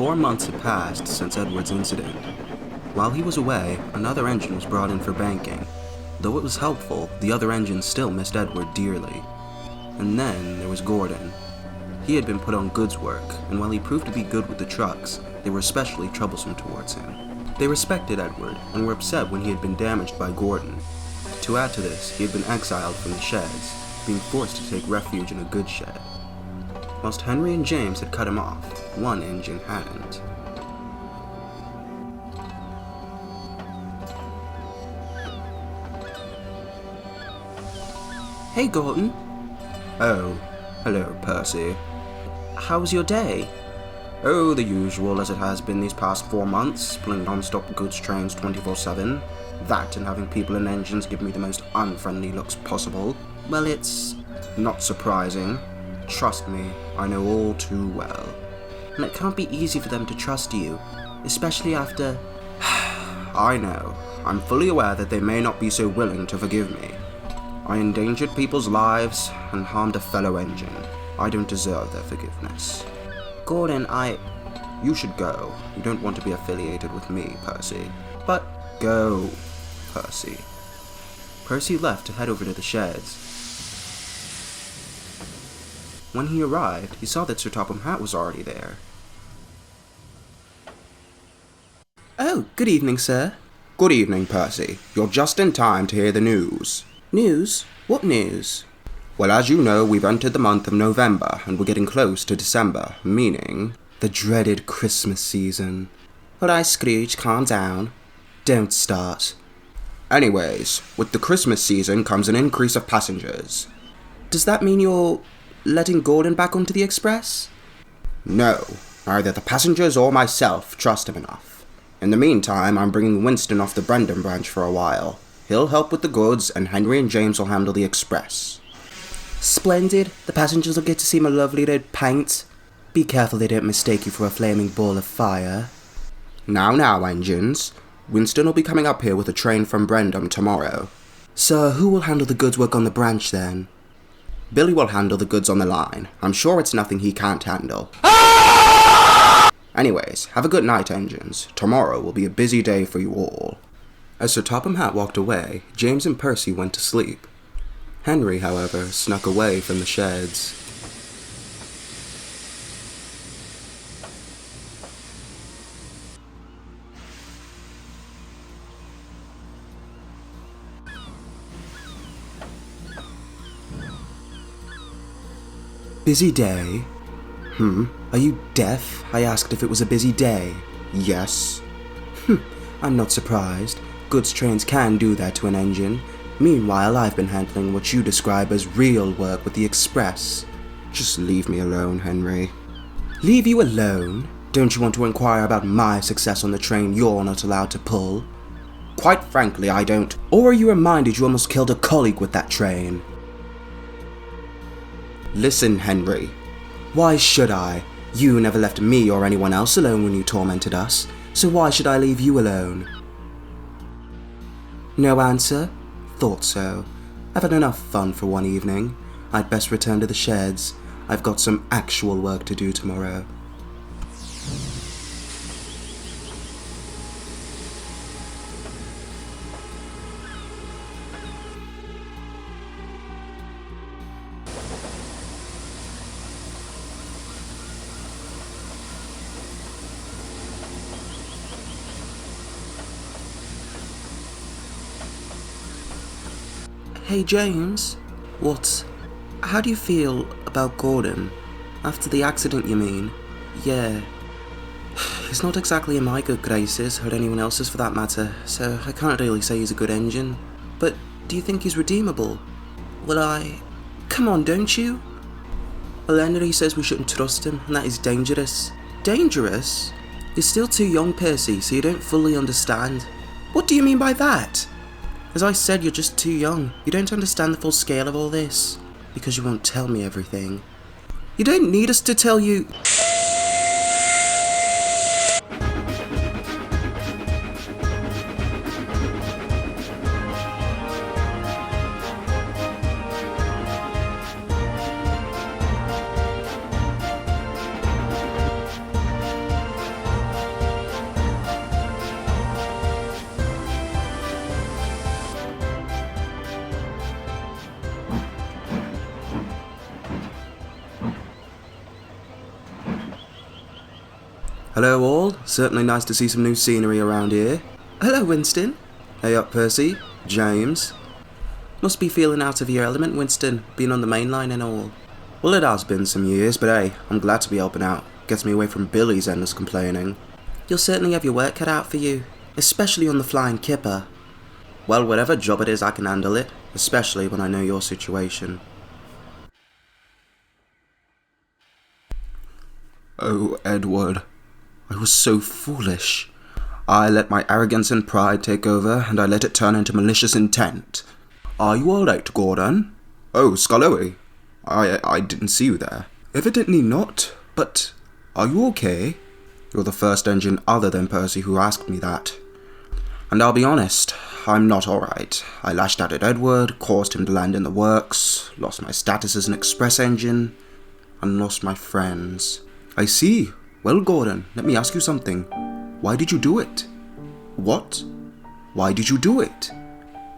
4 months had passed since Edward's incident. While he was away, another engine was brought in for banking. Though it was helpful, the other engines still missed Edward dearly. And then there was Gordon. He had been put on goods work, and while he proved to be good with the trucks, they were especially troublesome towards him. They respected Edward, and were upset when he had been damaged by Gordon. To add to this, he had been exiled from the sheds, being forced to take refuge in a goods shed. Whilst Henry and James had cut him off, one engine hadn't. Hey, Gordon. Oh, hello, Percy. How was your day? Oh, the usual as it has been these past 4 months, pulling non-stop goods trains 24/7. That and having people and engines give me the most unfriendly looks possible. Well, it's not surprising. Trust me, I know all too well. And it can't be easy for them to trust you, especially after... I know. I'm fully aware that they may not be so willing to forgive me. I endangered people's lives and harmed a fellow engine. I don't deserve their forgiveness. Gordon, You should go. You don't want to be affiliated with me, Percy. But go, Percy. Percy left to head over to the sheds. When he arrived, he saw that Sir Topham Hatt was already there. Oh, good evening, sir. Good evening, Percy. You're just in time to hear the news. News? What news? Well, as you know, we've entered the month of November, and we're getting close to December, meaning the dreaded Christmas season. Alright, Scrooge, calm down. Don't start. Anyways, with the Christmas season comes an increase of passengers. Does that mean you're letting Gordon back onto the express? No, neither the passengers or myself trust him enough. In the meantime, I'm bringing Winston off the Brendan branch for a while. He'll help with the goods, and Henry and James will handle the express. Splendid. The passengers will get to see my lovely red paint. Be careful they don't mistake you for a flaming ball of fire. Now, engines. Winston will be coming up here with a train from Brendan tomorrow. So, who will handle the goods work on the branch then? Billy will handle the goods on the line. I'm sure it's nothing he can't handle. Anyways, have a good night, engines. Tomorrow will be a busy day for you all. As Sir Topham Hatt walked away, James and Percy went to sleep. Henry, however, snuck away from the sheds. Busy day? Are you deaf? I asked if it was a busy day. Yes. I'm not surprised. Goods trains can do that to an engine. Meanwhile, I've been handling what you describe as real work with the express. Just leave me alone, Henry. Leave you alone? Don't you want to inquire about my success on the train you're not allowed to pull? Quite frankly, I don't. Or are you reminded you almost killed a colleague with that train? Listen, Henry. Why should I? You never left me or anyone else alone when you tormented us, so why should I leave you alone? No answer? Thought so. I've had enough fun for one evening. I'd best return to the sheds. I've got some actual work to do tomorrow. Hey, James. What? How do you feel about Gordon? After the accident, you mean? Yeah. He's not exactly in my good graces, or anyone else's for that matter, so I can't really say he's a good engine. But do you think he's redeemable? Well, Come on, don't you? Well, Henry says we shouldn't trust him, and that is dangerous. Dangerous? You're still too young, Percy, so you don't fully understand. What do you mean by that? As I said, you're just too young. You don't understand the full scale of all this. Because you won't tell me everything. You don't need us to tell you... Hello all, certainly nice to see some new scenery around here. Hello Winston. Hey up Percy, James. Must be feeling out of your element, Winston, being on the main line and all. Well, it has been some years, but hey, I'm glad to be helping out. Gets me away from Billy's endless complaining. You'll certainly have your work cut out for you, especially on the flying kipper. Well, whatever job it is, I can handle it, especially when I know your situation. Oh, Edward, I was so foolish. I let my arrogance and pride take over, and I let it turn into malicious intent. Are you alright, Gordon? Oh, Scully. I didn't see you there. Evidently not, but are you okay? You're the first engine other than Percy who asked me that. And I'll be honest, I'm not alright. I lashed out at Edward, caused him to land in the works, lost my status as an express engine, and lost my friends. I see. Well, Gordon, let me ask you something. Why did you do it? What? Why did you do it?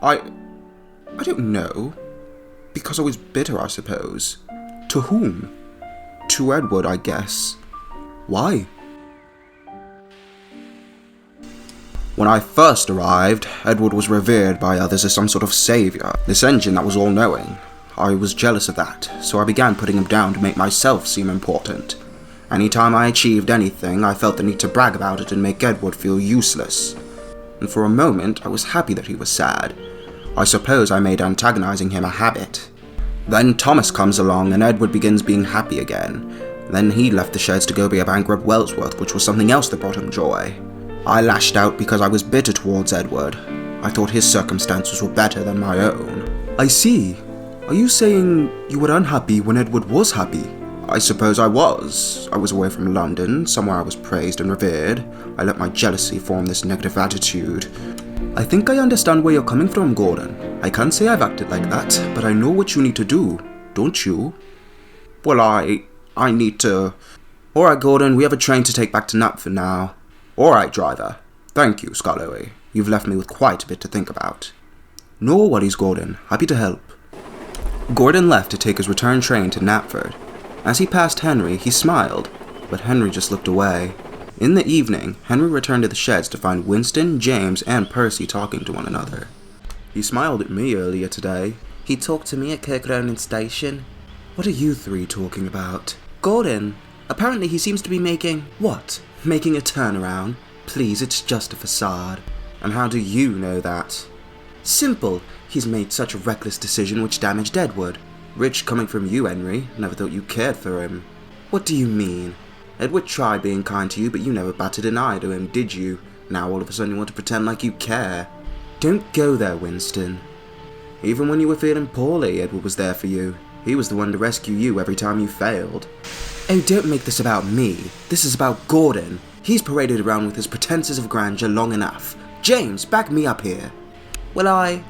I don't know. Because I was bitter, I suppose. To whom? To Edward, I guess. Why? When I first arrived, Edward was revered by others as some sort of saviour, this engine that was all-knowing. I was jealous of that, so I began putting him down to make myself seem important. Anytime I achieved anything, I felt the need to brag about it and make Edward feel useless. And for a moment, I was happy that he was sad. I suppose I made antagonizing him a habit. Then Thomas comes along and Edward begins being happy again. Then he left the sheds to go be a bankrupt Wellsworth, which was something else that brought him joy. I lashed out because I was bitter towards Edward. I thought his circumstances were better than my own. I see. Are you saying you were unhappy when Edward was happy? I suppose I was. I was away from London, somewhere I was praised and revered. I let my jealousy form this negative attitude. I think I understand where you're coming from, Gordon. I can't say I've acted like that, but I know what you need to do, don't you? Well, I need to... Alright, Gordon, we have a train to take back to Knapford now. Alright, driver. Thank you, Scully. You've left me with quite a bit to think about. No worries, Gordon. Happy to help. Gordon left to take his return train to Knapford. As he passed Henry, he smiled, but Henry just looked away. In the evening, Henry returned to the sheds to find Winston, James, and Percy talking to one another. He smiled at me earlier today. He talked to me at Kirkronan Station. What are you three talking about? Gordon, apparently he seems to be making... What? Making a turnaround? Please, it's just a facade. And how do you know that? Simple. He's made such a reckless decision which damaged Edward. Rich coming from you, Henry. Never thought you cared for him. What do you mean? Edward tried being kind to you, but you never batted an eye to him, did you? Now all of a sudden you want to pretend like you care. Don't go there, Winston. Even when you were feeling poorly, Edward was there for you. He was the one to rescue you every time you failed. Oh, don't make this about me. This is about Gordon. He's paraded around with his pretenses of grandeur long enough. James, back me up here. Well,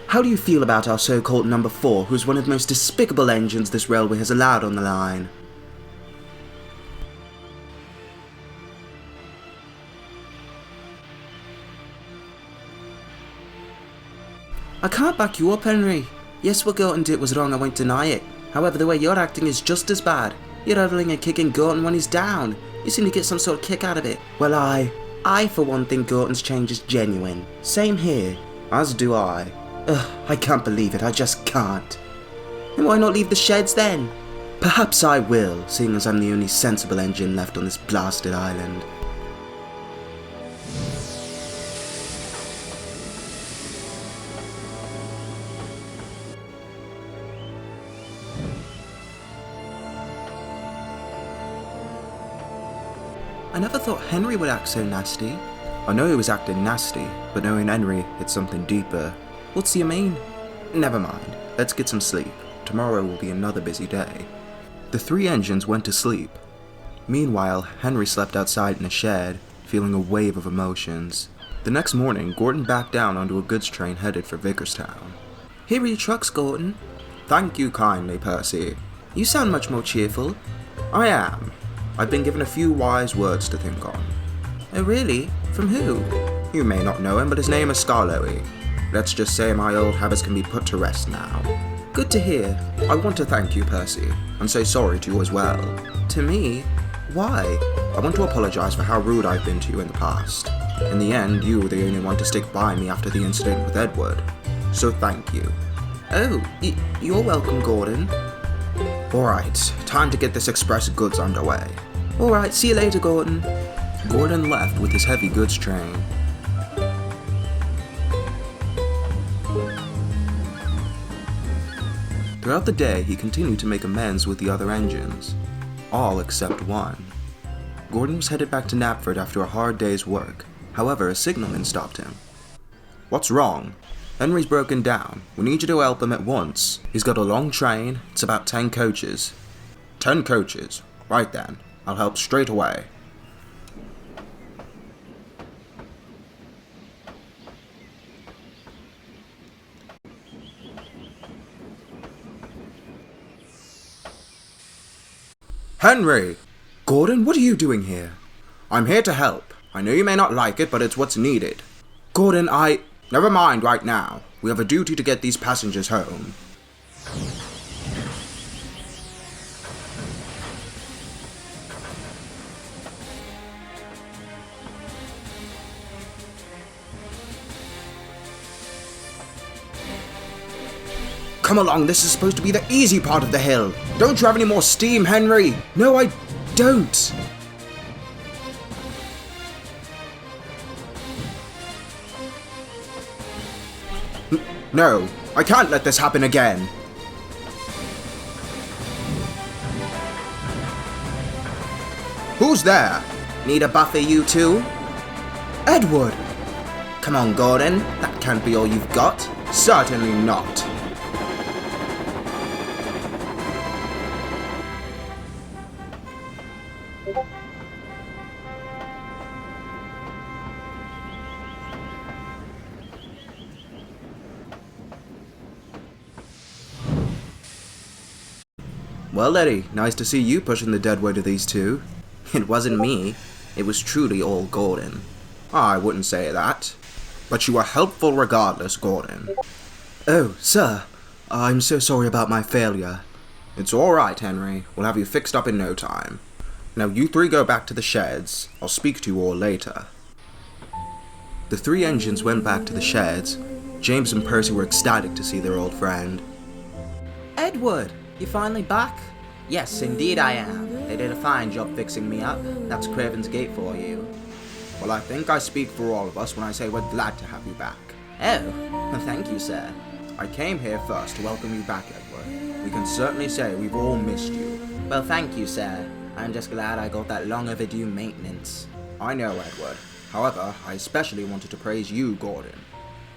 How do you feel about our so-called number 4, who's one of the most despicable engines this railway has allowed on the line? I can't back you up, Henry. Yes, what Gorton did was wrong, I won't deny it. However, the way you're acting is just as bad. You're hurling and kicking Gorton when he's down. You seem to get some sort of kick out of it. Well, I for one think Gorton's change is genuine. Same here. As do I. Ugh, I can't believe it, I just can't. Then why not leave the sheds then? Perhaps I will, seeing as I'm the only sensible engine left on this blasted island. I never thought Henry would act so nasty. I know he was acting nasty, but knowing Henry, it's something deeper. What's you mean? Never mind, let's get some sleep. Tomorrow will be another busy day. The 3 engines went to sleep. Meanwhile, Henry slept outside in a shed, feeling a wave of emotions. The next morning, Gordon backed down onto a goods train headed for Vicarstown. Here are your trucks, Gordon. Thank you kindly, Percy. You sound much more cheerful. I am. I've been given a few wise words to think on. Oh really? From who? You may not know him, but his name is Scarlowy. Let's just say my old habits can be put to rest now. Good to hear. I want to thank you, Percy, and say sorry to you as well. To me? Why? I want to apologize for how rude I've been to you in the past. In the end, you were the only one to stick by me after the incident with Edward. So thank you. Oh, you're welcome, Gordon. Alright, time to get this express goods underway. Alright, see you later, Gordon. Gordon left with his heavy goods train. Throughout the day, he continued to make amends with the other engines. All except one. Gordon was headed back to Knapford after a hard day's work. However, a signalman stopped him. What's wrong? Henry's broken down. We need you to help him at once. He's got a long train. It's about 10 coaches. 10 coaches? Right then. I'll help straight away. Henry! Gordon, what are you doing here? I'm here to help. I know you may not like it, but it's what's needed. Gordon, Never mind right now. We have a duty to get these passengers home. Come along, this is supposed to be the easy part of the hill. Don't you have any more steam, Henry? No, I don't. No, I can't let this happen again. Who's there? Need a buffer, you two? Edward! Come on, Gordon. That can't be all you've got. Certainly not. Well, Eddie, nice to see you pushing the dead weight of these two. It wasn't me. It was truly all Gordon. I wouldn't say that. But you were helpful regardless, Gordon. Oh, sir. I'm so sorry about my failure. It's alright, Henry. We'll have you fixed up in no time. Now you three go back to the sheds. I'll speak to you all later. The 3 engines went back to the sheds. James and Percy were ecstatic to see their old friend. Edward! You finally back? Yes, indeed I am. They did a fine job fixing me up. That's Craven's Gate for you. Well, I think I speak for all of us when I say we're glad to have you back. Oh, well, thank you, sir. I came here first to welcome you back, Edward. We can certainly say we've all missed you. Well, thank you, sir. I'm just glad I got that long overdue maintenance. I know, Edward. However, I especially wanted to praise you, Gordon.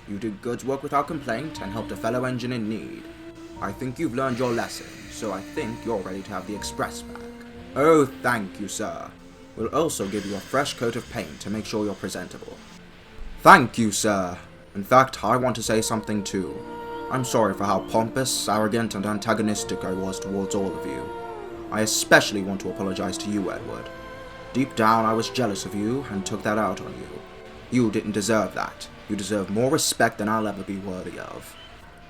You did good work without complaint and helped a fellow engine in need. I think you've learned your lesson, so I think you're ready to have the express back. Oh, thank you, sir. We'll also give you a fresh coat of paint to make sure you're presentable. Thank you, sir. In fact, I want to say something too. I'm sorry for how pompous, arrogant, and antagonistic I was towards all of you. I especially want to apologize to you, Edward. Deep down, I was jealous of you and took that out on you. You didn't deserve that. You deserve more respect than I'll ever be worthy of.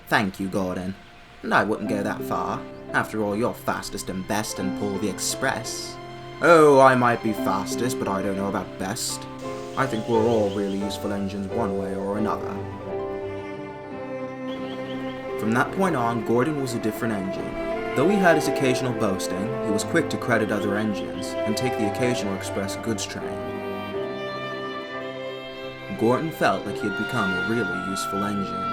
Thank you, Gordon. And I wouldn't go that far. After all, you're fastest and best and pull the express. Oh, I might be fastest, but I don't know about best. I think we're all really useful engines one way or another. From that point on, Gordon was a different engine. Though he had his occasional boasting, he was quick to credit other engines and take the occasional express goods train. Gordon felt like he had become a really useful engine.